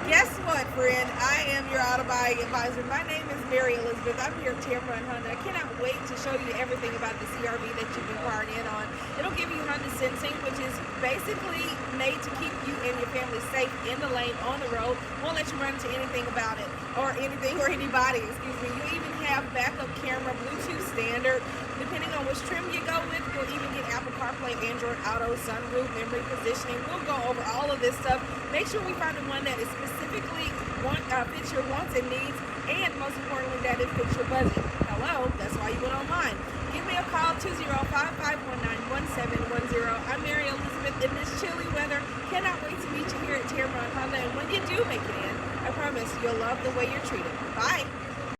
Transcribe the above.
Guess what, friend? I am your auto buying advisor. My name is Mary Elizabeth. I'm here at Tameron Honda. I cannot wait to show you everything about the CRV that you've inquired in on. It'll give you Honda Sensing, which is basically made to keep you and your family safe in the lane, on the road. Won't let you run into anything about it, or anything or anybody, excuse me. You even have backup camera, Bluetooth standard. Depending on which trim you go with, you'll even get Apple CarPlay, Android Auto, sunroof, memory positioning. We'll go over all of this stuff. Make sure we find the one that is specifically fits your wants and needs, and most importantly, that it fits your budget. Hello, that's why you went online. Give me a call, 205-519-1710. I'm Mary Elizabeth in this chilly weather. Cannot wait to meet you here at Tameron Honda. And when you do make it in, I promise you'll love the way you're treated. Bye.